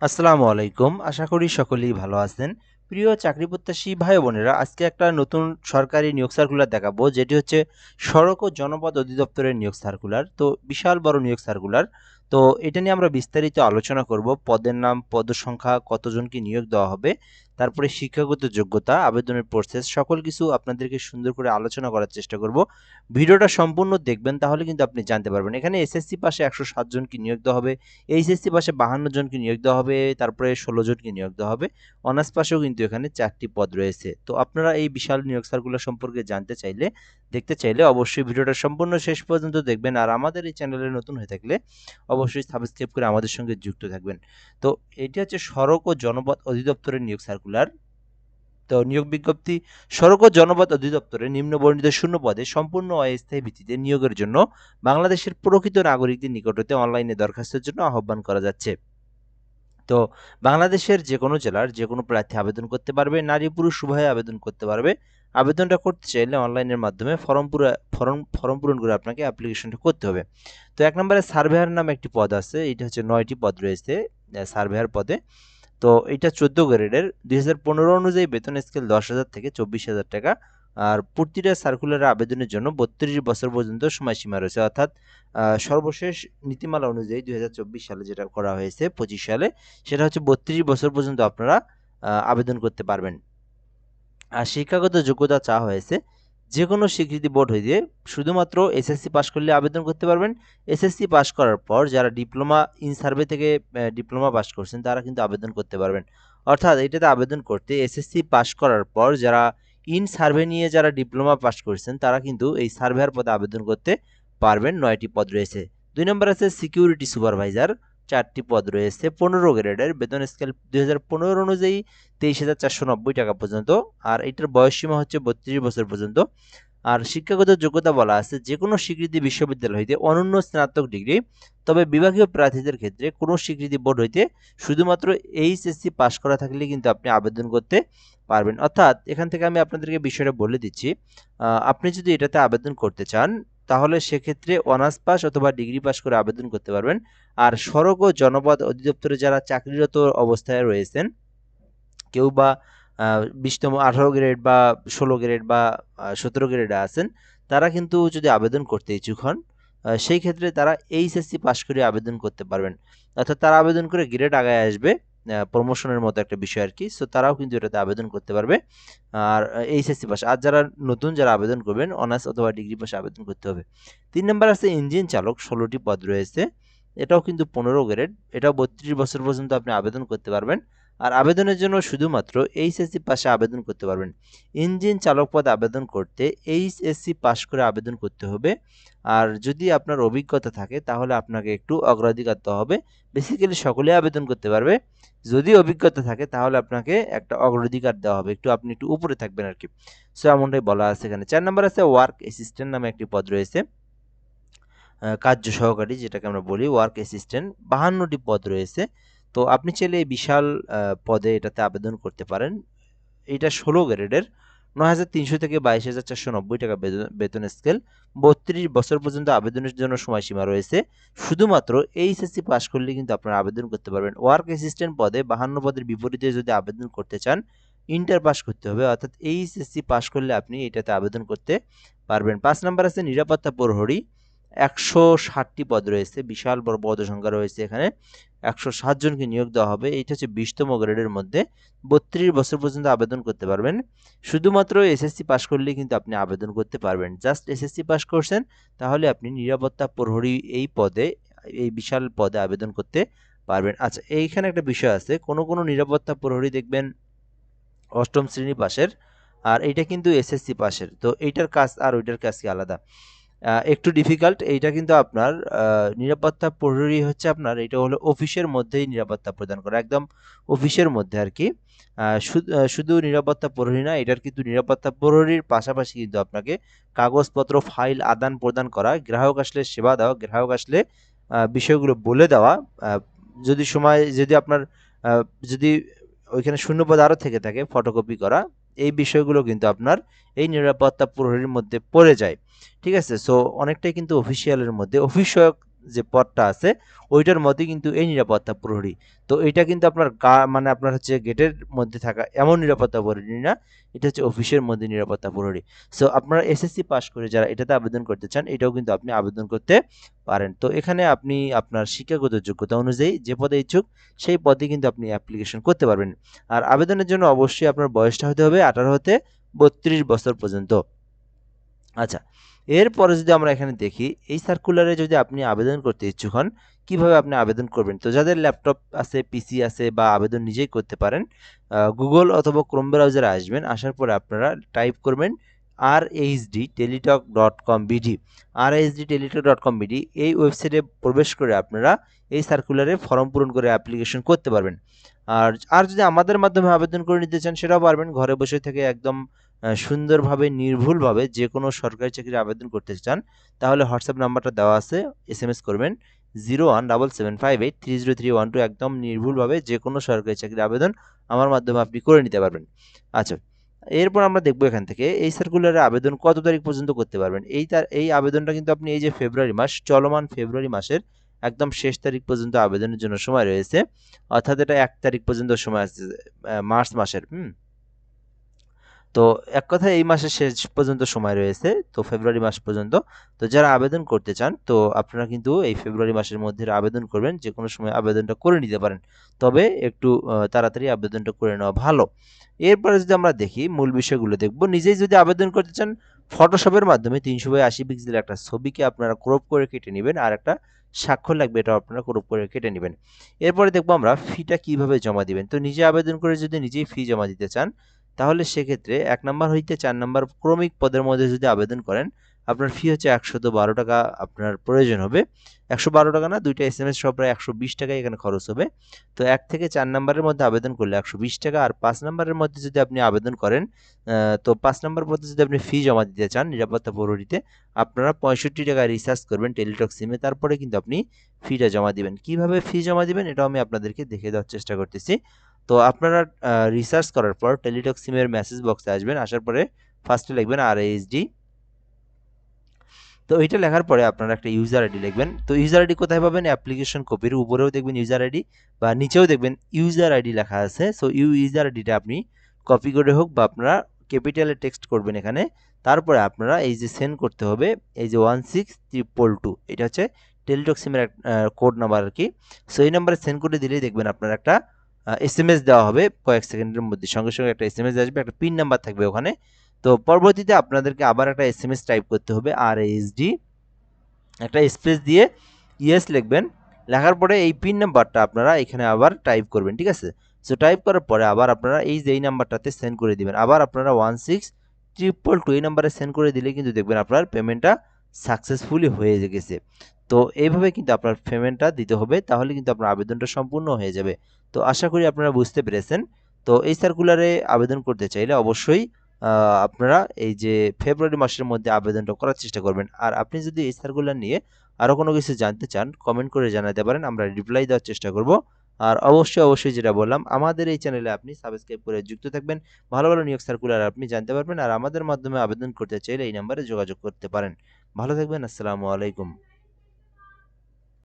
আসসালামু আলাইকুম। আশা করি সকলেই ভালো আছেন। প্রিয় চাকরি প্রত্যাশী ভাই বোনেরা, আজকে একটা নতুন সরকারি নিয়োগ সার্কুলার দেখাবো, যেটি হচ্ছে সড়ক ও জনপথ অধিদপ্তরের নিয়োগ সার্কুলার। তো বিশাল বড় নিয়োগ সার্কুলার। তো এটা নিয়ে আমরা বিস্তারিত আলোচনা করব। পদের নাম, পদসংখ্যা, কতজনকে নিয়োগ দেওয়া হবে, তারপরে শিক্ষাগত যোগ্যতা, আবেদনের প্রসেস, সকল কিছু আপনাদেরকে সুন্দর করে আলোচনা করার চেষ্টা করব। ভিডিওটা সম্পূর্ণ দেখবেন, তাহলে কিন্তু আপনি জানতে পারবেন। এখানে এসএসসি পাশে 107 জনকে নিয়োগ দেওয়া হবে, এইচএসসি পাশে 52 জনকে নিয়োগ দেওয়া হবে, তারপরে 16 জনকে নিয়োগ দেওয়া হবে। অনার্স পাশেও কিন্তু এখানে 4টি পদ রয়েছে। তো আপনারা এই বিশাল নিয়োগ সার্কুলার সম্পর্কে জানতে চাইলে, দেখতে চাইলে অবশ্যই ভিডিওটা সম্পূর্ণ শেষ পর্যন্ত দেখবেন। আর আমাদের এই চ্যানেলে নতুন হয়ে থাকলে অবশ্যই সাবস্ক্রাইব করে আমাদের সঙ্গে যুক্ত থাকবেন। তো এটি হচ্ছে সড়ক ও জনপথ অধিদপ্তরের নিয়োগ সার্কুলার। তো নিয়োগ বিজ্ঞপ্তি: সড়ক ও জনপথ অধিদপ্তরে নিম্নবর্ণিত শূন্য পদে সম্পূর্ণ অস্থায়ী ভিত্তিতে নিয়োগের জন্য বাংলাদেশের প্রকৃত নাগরিকদের নিকট হতে অনলাইনে দরখাস্তের জন্য আহ্বান করা যাচ্ছে। তো বাংলাদেশের যে কোনো জেলার যে কোনো প্রার্থী আবেদন করতে পারবে, নারী পুরুষ উভয়ে আবেদন করতে পারবে। আবেদনটা করতে চাইলে অনলাইনের মাধ্যমে ফর্ম পূরণ করে আপনাকে অ্যাপ্লিকেশনটা করতে হবে। তো 1 নম্বরে সার্ভেয়ার নামে একটি পদ আছে, এটা হচ্ছে 9টি পদ রয়েছে সার্ভেয়ার পদে। তো এটা 14 গ্রেডের। 2015 অনুযায়ী বেতন স্কেল 10,000 থেকে 24,000 টাকা। আর প্রতিটা সার্কুলারের আবেদনের জন্য 32 বছর পর্যন্ত সময়সীমা রয়েছে, অর্থাৎ সর্বশেষ নীতিমালা অনুযায়ী 2024 সালে যেটা করা হয়েছে 25 সালে, সেটা হচ্ছে 32 বছর পর্যন্ত আপনারা আবেদন করতে পারবেন। আর শিক্ষাগত যোগ্যতা চাওয়া হয়েছে যে কোনো স্বীকৃতি বোর্ড হইতে শুধুমাত্র এসএসসি পাস করলে আবেদন করতে পারবেন। এসএসসি পাস করার পর যারা ডিপ্লোমা ইন সার্ভে থেকে ডিপ্লোমা পাস করছেন তারা কিন্তু আবেদন করতে পারবেন। অর্থাৎ এটাতে আবেদন করতে এসএসসি পাস করার পর যারা ইন সার্ভে নিয়ে যারা ডিপ্লোমা পাস করছেন তারা কিন্তু এই সার্ভেয়ার পদে আবেদন করতে পারবেন। 9টি পদ রয়েছে। 2 নম্বর আছে সিকিউরিটি সুপারভাইজার। 4টি পদ রয়েছে। 15 গ্রেডের। বেতন স্কেল 2015 অনুযায়ী 23,490 টাকা পর্যন্ত। আর এটার বয়সসীমা হচ্ছে 32 বছর পর্যন্ত। আর শিক্ষাগত যোগ্যতা বলা আছে যে কোনো স্বীকৃতি বিশ্ববিদ্যালয় হইতে অনন্য স্নাতক ডিগ্রি, তবে বিভাগীয় প্রার্থীদের ক্ষেত্রে কোনো স্বীকৃতি বোর্ড হইতে শুধুমাত্র এইচএসসি পাস করা থাকলে কিন্তু আপনি আবেদন করতে পারবেন। অর্থাৎ এখান থেকে আমি আপনাদেরকে বিষয়টা বলে দিচ্ছি। আপনি যদি এটাতে আবেদন করতে চান তাহলে সেক্ষেত্রে অনার্স পাস অথবা ডিগ্রি পাস করে আবেদন করতে পারবেন। আর সড়ক ও জনপথ অধিদপ্তরে যারা চাকরিরত অবস্থায় রয়েছেন, কেউ বা 20তম 18 গ্রেড বা 16 গ্রেড বা 17 গ্রেডে আছেন, তারা কিন্তু যদি আবেদন করতে ইচ্ছুক হন, সেই ক্ষেত্রে তারা এইচএসসি পাস করে আবেদন করতে পারবেন। অর্থাৎ তারা আবেদন করে গ্রেড আগায় আসবে, প্রমোশনের মতো একটা বিষয় আর কি। সো তারাও কিন্তু এটাতে আবেদন করতে পারবে। আর এইচএসসি পাস। আর যারা নতুন যারা আবেদন করবেন অনার্স অথবা ডিগ্রি পাশে আবেদন করতে হবে। 3 নম্বর আছে ইঞ্জিন চালক। 16টি পদ রয়েছে। এটাও কিন্তু 15 গ্রেড। এটাও 32 বছর পর্যন্ত আপনি আবেদন করতে পারবেন। আর আবেদনের জন্য শুধুমাত্র এইচএসসি পাশে আবেদন করতে পারবেন। ইঞ্জিন চালক পদে আবেদন করতে এইচএসসি পাস করে আবেদন করতে হবে। আর যদি আপনার অভিজ্ঞতা থাকে তাহলে আপনাকে একটু অগ্রাধিকার দেওয়া হবে। বেসিক্যালি সকলেই আবেদন করতে পারবে। যদি অভিজ্ঞতা থাকে তাহলে আপনাকে একটা অগ্রাধিকার দেওয়া হবে, আপনি একটু উপরে থাকবেন আর কি। সো এমনটাই বলা আছে এখানে। 4 নম্বর আছে ওয়ার্ক অ্যাসিস্ট্যান্ট নামে একটি পদ রয়েছে, কার্য সহকারী যেটাকে আমরা বলি, ওয়ার্ক অ্যাসিস্ট্যান্ট। 52টি পদ রয়েছে। তো আপনি চাইলে এই বিশাল পদে এটাতে আবেদন করতে পারেন। এটা 16 গ্রেডের। 9,300 থেকে 22,490 টাকা বেতন স্কেল। 32 বছর পর্যন্ত আবেদনের জন্য সময়সীমা রয়েছে। শুধুমাত্র এইচএসসি পাস করলে কিন্তু আপনারা আবেদন করতে পারবেন। ওয়ার্ক অ্যাসিস্ট্যান্ট পদে 52 পদের বিপরীতে যদি আবেদন করতে চান, ইন্টার পাস করতে হবে, অর্থাৎ এইচএসসি পাস করলে আপনি এটাতে আবেদন করতে পারবেন। 5 নম্বর আছে নিরাপত্তা প্রহরী। 160টি পদ রয়েছে, বিশাল বড় পদ সংখ্যা রয়েছে এখানে। 107 জনকে নিয়োগ দেওয়া হবে। এইটা হচ্ছে 20তম গ্রেডের মধ্যে। 32 বছর পর্যন্ত আবেদন করতে পারবেন। শুধুমাত্র এসএসসি পাস করলেই কিন্তু আপনি আবেদন করতে পারবেন। জাস্ট এসএসসি পাস করছেন, তাহলে আপনি নিরাপত্তা প্রহরী এই পদে, এই বিশাল পদে আবেদন করতে পারবেন। আচ্ছা, এইখানে একটা বিষয় আছে, কোনো নিরাপত্তা প্রহরী দেখবেন 8ম শ্রেণী পাশের, আর এইটা কিন্তু এসএসসি পাশের। তো এইটার কাজ আর ওইটার কাজ কি আলাদা, একটু ডিফিকাল্ট। এইটা কিন্তু আপনার নিরাপত্তা প্রহরী হচ্ছে আপনার, এটা হলো অফিসের মধ্যেই নিরাপত্তা প্রদান করা, একদম অফিসের মধ্যে আর কি। শুধু নিরাপত্তা প্রহরী না, এটার কিন্তু নিরাপত্তা প্রহরীর পাশাপাশি কিন্তু আপনাকে কাগজপত্র ফাইল আদান প্রদান করা, গ্রাহক আসলে সেবা দেওয়া, গ্রাহক আসলে বিষয়গুলো বলে দেওয়া, যদি আপনার যদি ওইখানে শূন্যপদ আরও থেকে থাকে ফটোকপি করা, এই বিষয়গুলো কিন্তু আপনার এই নিরাপত্তা প্রহরীর মধ্যে পড়ে যায়। ঠিক আছে? সো অনেকটাই কিন্তু অফিসিয়ালের মধ্যে, অফিসিয়াল যে পদটা আছে ওইটার মধ্যে কিন্তু এই নিরাপত্তা প্রহরী। তো এটা কিন্তু আপনার মানে আপনার হচ্ছে গেটের মধ্যে থাকা এমন নিরাপত্তা প্রহরী না, এটা হচ্ছে অফিসের মধ্যে নিরাপত্তা প্রহরী। সো আপনারা এসএসসি পাস করে যারা এটাতে আবেদন করতে চান এটাও কিন্তু আপনি আবেদন করতে পারেন। তো এখানে আপনি আপনার শিক্ষাগত যোগ্যতা অনুযায়ী যে পদে ইচ্ছুক সেই পদে কিন্তু আপনি অ্যাপ্লিকেশন করতে পারবেন। আর আবেদনের জন্য অবশ্যই আপনার বয়সটা হতে হবে 18 হতে 32 বছর পর্যন্ত। আচ্ছা, এরপরে যদি আমরা এখানে দেখি এই সার্কুলারে যদি আপনি আবেদন করতে ইচ্ছুক হন কিভাবে আপনি আবেদন করবেন। তো যাদের ল্যাপটপ আছে, পিসি আছে বা আবেদন নিজেই করতে পারেন, গুগল অথবা ক্রোম ব্রাউজারে আসবেন, আসার পরে আপনারা টাইপ করবেন rhdteletalk.com.bd। rhdteletalk.com.bd এই ওয়েবসাইটে প্রবেশ করে আপনারা এই সার্কুলারে ফর্ম পূরণ করে অ্যাপ্লিকেশন করতে পারবেন। আর আর যদি আমাদের মাধ্যমে আবেদন করে নিতে চান সেটাও পারবেন, ঘরে বসে থেকে একদম সুন্দরভাবে নির্ভুলভাবে যে কোনো সরকারি চাকরির আবেদন করতে চান তাহলে হোয়াটসঅ্যাপ নাম্বারটা দেওয়া আছে, এসএমএস করবেন 0177583031 একদম নির্ভুলভাবে যে কোনো সরকারি চাকরির আবেদন আমার মাধ্যমে আপনি করে নিতে পারবেন। আচ্ছা, এরপর আমরা দেখবো এখান থেকে এই সার্কুলারে আবেদন কত তারিখ পর্যন্ত করতে পারবেন। এই আবেদনটা কিন্তু আপনি এই যে ফেব্রুয়ারি মাস, চলমান ফেব্রুয়ারি মাসের একদম শেষ তারিখ পর্যন্ত আবেদনের জন্য সময় রয়েছে, অর্থাৎ এটা 1 তারিখ পর্যন্ত সময় আছে মার্চ মাসের। তো এক কথায় এই মাসের শেষ পর্যন্ত সময় রয়েছে, তো ফেব্রুয়ারি মাস পর্যন্ত। তো যারা আবেদন করতে চান তো আপনারা কিন্তু এই ফেব্রুয়ারি মাসের মধ্যে আবেদন করবেন, যে কোনো সময় আবেদনটা করে নিতে পারেন, তবে একটু তাড়াতাড়ি আবেদনটা করে নেওয়া ভালো। এরপরে যদি আমরা দেখি মূল বিষয়গুলো দেখব, নিজেই যদি আবেদন করতে চান ফটোশপের মাধ্যমে 300/80 পিক্সেলের একটা ছবিকে আপনারা ক্রপ করে কেটে নেবেন, আর একটা স্বাক্ষর লাগবে, এটা আপনারা ক্রপ করে কেটে নেবেন। এরপরে দেখবো আমরা ফিটা কিভাবে জমা দিবেন। তো নিজে আবেদন করে যদি নিজেই ফি জমা দিতে চান তাহলে সেক্ষেত্রে 1 নাম্বার হইতে 4 নাম্বার ক্রমিক পদের মধ্যে যদি আবেদন করেন আপনার ফি হচ্ছে 112 টাকা আপনার প্রয়োজন হবে। 112 টাকা না, দুইটা এসএমএস সহ প্রায় 120 টাকা এখানে খরচ হবে। তো 1 থেকে 4 নাম্বারের মধ্যে আবেদন করলে 120 টাকা, আর 5 নাম্বারের মধ্যে যদি আপনি আবেদন করেন তো 5 নাম্বার পদে যদি আপনি ফি জমা দিতে চান নিরাপত্তা প্রহরীতে আপনারা 65 টাকা রিচার্জ করবেন টেলিটক সিমে, তারপরে কিন্তু আপনি ফিটা জমা দিবেন। কিভাবে ফি জমা দিবেন এটাও আমি আপনাদেরকে দেখিয়ে দেওয়ার চেষ্টা করতেছি। তো আপনারা রিসার্চ করার পর টেলিটক সিমের মেসেজ বক্সে আসবেন, আসার পরে ফার্স্টে লিখবেন RHD। তো এটা লেখার পরে আপনারা একটা ইউজার আইডি লিখবেন। তো ইউজার আইডি কোথায় পাবেন? অ্যাপ্লিকেশন কপির উপরেও দেখবেন ইউজার আইডি, বা নিচেও দেখবেন ইউজার আইডি লেখা আছে। সো ইউজার আইডিটা আপনি কপি করে হোক বা আপনারা ক্যাপিটালে টেক্সট করবেন এখানে, তারপরে আপনারা এই যে সেন্ড করতে হবে এই যে 16222, এটা হচ্ছে টেলিটক সিমের কোড নাম্বার আর কি। সো এই নাম্বারে সেন্ড করে দিলেই দেখবেন আপনার একটা এসএমএস দেওয়া হবে কয়েক সেকেন্ডের মধ্যে, সঙ্গে সঙ্গে একটা এসএমএস আসবে, একটা পিন নাম্বার থাকবে ওখানে। তো পরবর্তীতে আপনাদেরকে আবার একটা এসএমএস টাইপ করতে হবে RHD, একটা স্পেস দিয়ে ইয়েস লিখবেন, লেখার পরে এই পিন নাম্বারটা আপনারা এখানে আবার টাইপ করবেন, ঠিক আছে। সো টাইপ করার পরে আবার আপনারা এই যে এই নাম্বারটাতে সেন্ড করে দিবেন, আবার আপনারা 16222 এই নাম্বারে সেন্ড করে দিলে কিন্তু দেখবেন আপনার পেমেন্টটা সাকসেসফুলি হয়ে গেছে। তো এইভাবে কিন্তু আপনার পেমেন্টটা দিতে হবে, তাহলে কিন্তু আপনার আবেদনটা সম্পূর্ণ হয়ে যাবে। তো আশা করি আপনারা বুঝতে পেরেছেন। তো এই সার্কুলারে আবেদন করতে চাইলে অবশ্যই আপনারা এই যে ফেব্রুয়ারি মাসের মধ্যে আবেদনটা করার চেষ্টা করবেন। আর আপনি যদি এই সার্কুলার নিয়ে আরও কোনো কিছু জানতে চান কমেন্ট করে জানাতে পারেন, আমরা রিপ্লাই দেওয়ার চেষ্টা করব। আর অবশ্যই যেটা বললাম আমাদের এই চ্যানেলে আপনি সাবস্ক্রাইব করে যুক্ত থাকবেন, ভালো ভালো নিয়োগ সার্কুলার আপনি জানতে পারবেন। আর আমাদের মাধ্যমে আবেদন করতে চাইলে এই নাম্বারে যোগাযোগ করতে পারেন। ভালো থাকবেন, আসসালামু আলাইকুম।